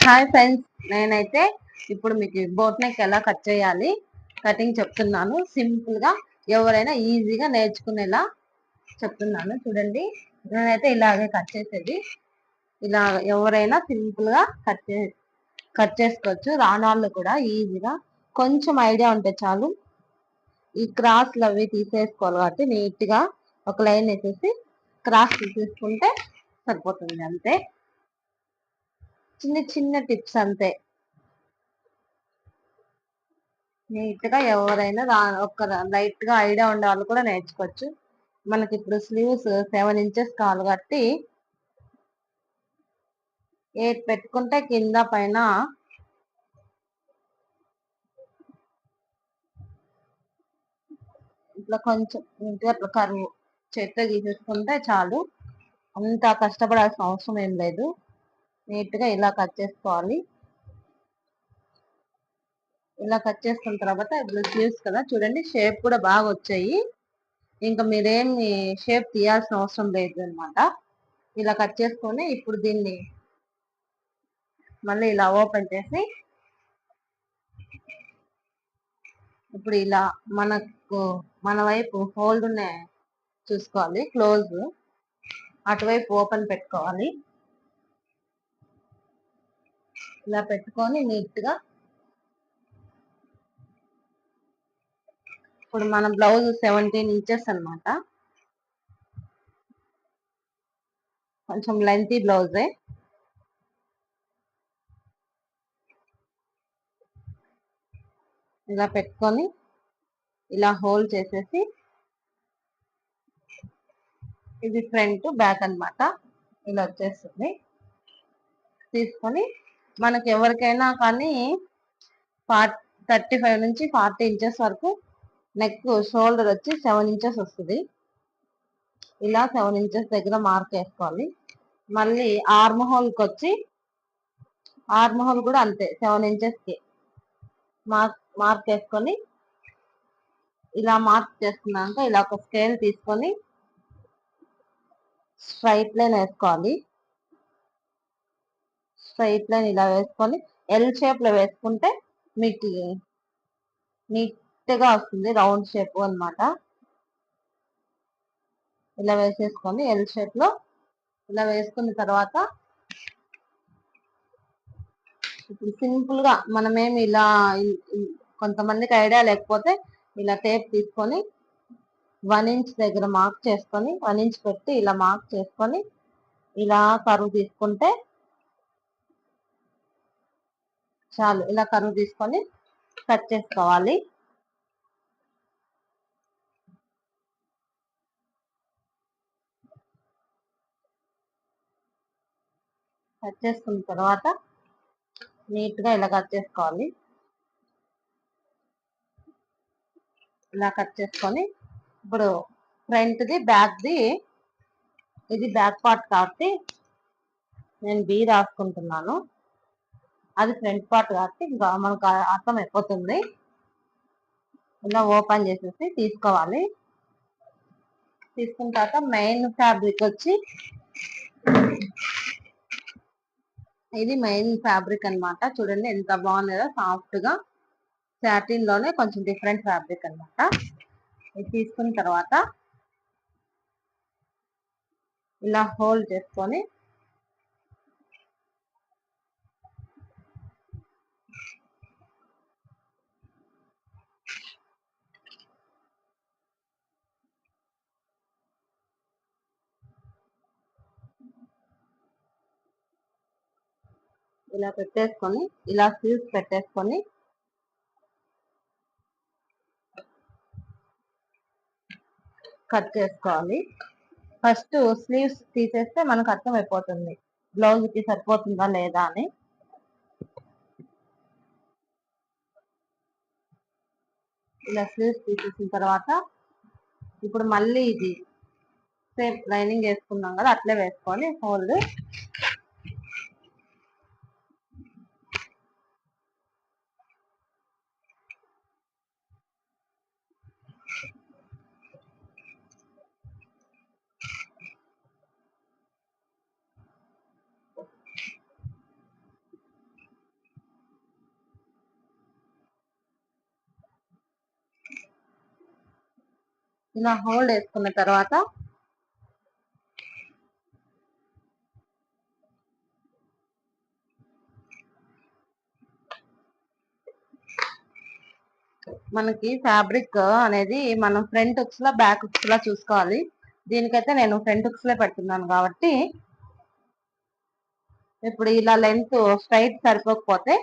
Hi friends, నేనైతే ఇప్పుడు మీకు బోట్ నెక్ ఎలా కట్ చేయాలి కటింగ్ చెప్తున్నాను. సింపుల్ గా ఎవరైనా ఈజీగా నేర్చుకునేలా చెప్తున్నాను. చూడండి, నేనైతే ఇలాగే కట్ చేసేది. ఇలా ఎవరైనా సింపుల్ గా కట్ చేసుకోవచ్చు. రానాళ్ళు కూడా ఈజీగా కొంచెం ఐడియా ఉంటే చాలు. ఈ క్రాస్లు అవి తీసేసుకోవాలి కాబట్టి నీట్ గా ఒక లైన్ వేసేసి క్రాస్ తీసేసుకుంటే సరిపోతుంది. అంతే, చిన్న చిన్న టిప్స్ అంతే. నీట్ గా ఎవరైనా ఒక లైట్ గా ఐడియా ఉండే వాళ్ళు కూడా నేర్చుకోవచ్చు. మనకి ఇప్పుడు స్లీవ్స్ 7 ఇంచెస్ కావాలి కాబట్టి 8 పెట్టుకుంటే కింద పైన ఇట్లా కొంచెం నీట్గా అట్లా కరువు చేత్తో గీసేసుకుంటే చాలు. అంత కష్టపడాల్సిన అవసరం ఏం లేదు. నీట్ గా ఇలా కట్ చేసుకోవాలి. ఇలా కట్ చేసుకున్న తర్వాత ఇప్పుడు స్లీవ్స్ కదా, చూడండి షేప్ కూడా బాగా వచ్చాయి. ఇంకా మీరేమి షేప్ తీయాల్సిన అవసరం లేదు అనమాట. ఇలా కట్ చేసుకొని ఇప్పుడు దీన్ని మళ్ళీ ఇలా ఓపెన్ చేసి ఇప్పుడు ఇలా మన వైపు హోల్డ్ చూసుకోవాలి. క్లోజ్ అటువైపు ఓపెన్ పెట్టుకోవాలి. ఇలా పెట్టుకొని నీట్ గా ఇప్పుడు మన బ్లౌజ్ 17 ఇంచెస్ అనమాట. కొంచెం లెంతీ బ్లౌజే. ఇలా పెట్టుకొని ఇలా హోల్డ్ చేసేసి ఇది ఫ్రంట్ బ్యాక్ అన్నమాట. ఇలా వచ్చేస్తుంది. తీసుకొని మనకి ఎవరికైనా కానీ 35 నుంచి 40 ఇంచెస్ వరకు నెక్ షోల్డర్ వచ్చి 7 ఇంచెస్ వస్తుంది. ఇలా 7 ఇంచెస్ దగ్గర మార్క్ వేసుకోవాలి. మళ్ళీ ఆర్మ్ హోల్కి వచ్చి ఆర్మ్ హోల్ కూడా అంతే 7 ఇంచెస్ కి మార్క్ వేసుకొని ఇలా మార్క్ చేసుకున్నాక ఇలా ఒక స్కేల్ తీసుకొని స్ట్రైట్ లైన్ వేసుకోవాలి. స్ట్రైట్ లైన్ ఇలా వేసుకొని ఎల్ షేప్ లో వేసుకుంటే మీకు నీట్ గా వస్తుంది. రౌండ్ షేప్ అన్నమాట. ఇలా వేసేసుకొని ఎల్ షేప్ లో ఇలా వేసుకున్న తర్వాత ఇప్పుడు సింపుల్ గా మనమేమి ఇలా కొంతమందికి ఐడియా లేకపోతే ఇలా టేప్ తీసుకొని 1 ఇంచ్ దగ్గర మార్క్ చేసుకొని 1 ఇంచ్ పెట్టి ఇలా మార్క్ చేసుకొని ఇలా కరువు తీసుకుంటే చాలు. ఇలా కరువు తీసుకొని కట్ చేసుకోవాలి. కట్ చేసుకున్న తర్వాత నీట్ గా ఇలా కట్ చేసుకోవాలి. ఇలా కట్ చేసుకొని ఇప్పుడు ఫ్రంట్ ది బ్యాక్ ది, ఇది బ్యాక్ పార్ట్ కాబట్టి నేను బి రాసుకుంటున్నాను. అది ఫ్రంట్ పార్ట్ కాబట్టి ఇంకా మనకు అర్థం అయిపోతుంది. ఇలా ఓపెన్ చేసేసి తీసుకోవాలి. తీసుకున్న తర్వాత మెయిన్ ఫ్యాబ్రిక్ వచ్చి ఇది మెయిన్ ఫ్యాబ్రిక్ అన్నమాట. చూడండి ఎంత బాగుందో, సాఫ్ట్ గా సాటిన్ లోనే కొంచెం డిఫరెంట్ ఫ్యాబ్రిక్ అన్నమాట. ఇది తీసుకున్న తర్వాత ఇలా హోల్డ్ చేసుకొని ఇలా పెట్టేసుకొని ఇలా స్లీవ్స్ పెట్టేసుకొని కట్ చేసుకోవాలి. ఫస్ట్ స్లీవ్స్ తీసేస్తే మనకు అర్థం అయిపోతుంది బ్లౌజ్ కి సరిపోతుందా లేదా అని. ఇలా స్లీవ్స్ తీసేసిన తర్వాత ఇప్పుడు మళ్ళీ ఇది సేమ్ లైనింగ్ వేసుకున్నాం కదా, అట్లే వేసుకొని హోల్డ్ ఇలా హోల్డ్ వేసుకున్న తర్వాత మనకి ఫ్యాబ్రిక్ అనేది మనం ఫ్రంట్ హుక్స్ లా బ్యాక్ హుక్స్ లా చూసుకోవాలి. దీనికైతే నేను ఫ్రంట్ హుక్స్ లో పెడుతున్నాను కాబట్టి ఇప్పుడు ఇలా లెంత్ స్ట్రైట్ సరిపోకపోతే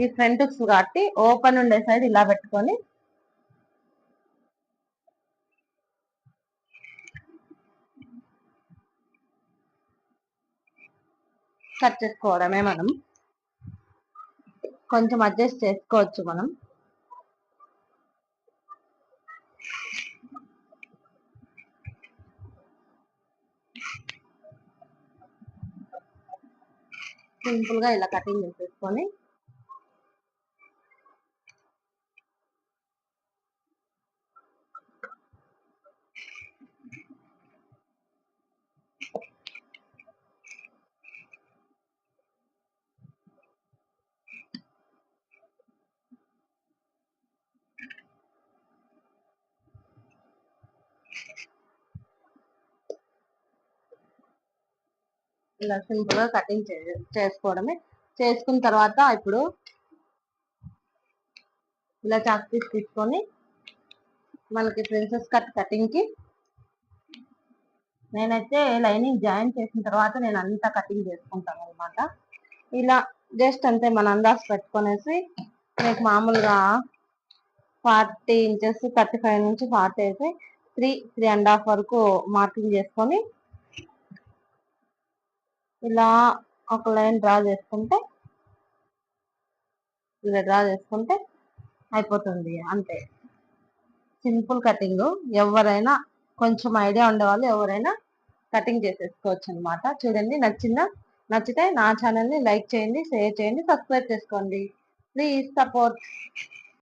ఈ ఫ్రంట్ హుక్స్ కాబట్టి ఓపెన్ ఉండే సైడ్ ఇలా పెట్టుకొని కట్ చేసుకోవడమే. మనం కొంచెం అడ్జస్ట్ చేసుకోవచ్చు. మనం సింపుల్ గా ఇలా కటింగ్ చేసేసుకొని ఇలా సింపుల్ గా కటింగ్ చేసుకోవడమే. చేసుకున్న తర్వాత ఇప్పుడు ఇలా చాక్ పీస్ తీసుకొని మనకి ప్రిన్సెస్ కట్ కటింగ్ కి నేనైతే లైనింగ్ జాయిన్ చేసిన తర్వాత నేను అంతా కటింగ్ చేసుకుంటాను అనమాట. ఇలా జస్ట్ అంతే మన అందాజు పెట్టుకునేసి మీకు మామూలుగా 40 ఇంచెస్ 35 నుంచి 40 అయితే 3.5 వరకు మార్కింగ్ చేసుకొని ఇలా ఒక లైన్ డ్రా చేసుకుంటే ఇలా డ్రా చేసుకుంటే అయిపోతుంది. అంతే, సింపుల్ కటింగ్. ఎవరైనా కొంచెం ఐడియా ఉండేవాళ్ళు ఎవరైనా కటింగ్ చేసేసుకోవచ్చు అనమాట. చూడండి, నచ్చితే నా ఛానల్ ని లైక్ చేయండి, షేర్ చేయండి, సబ్స్క్రైబ్ చేసుకోండి. Please support.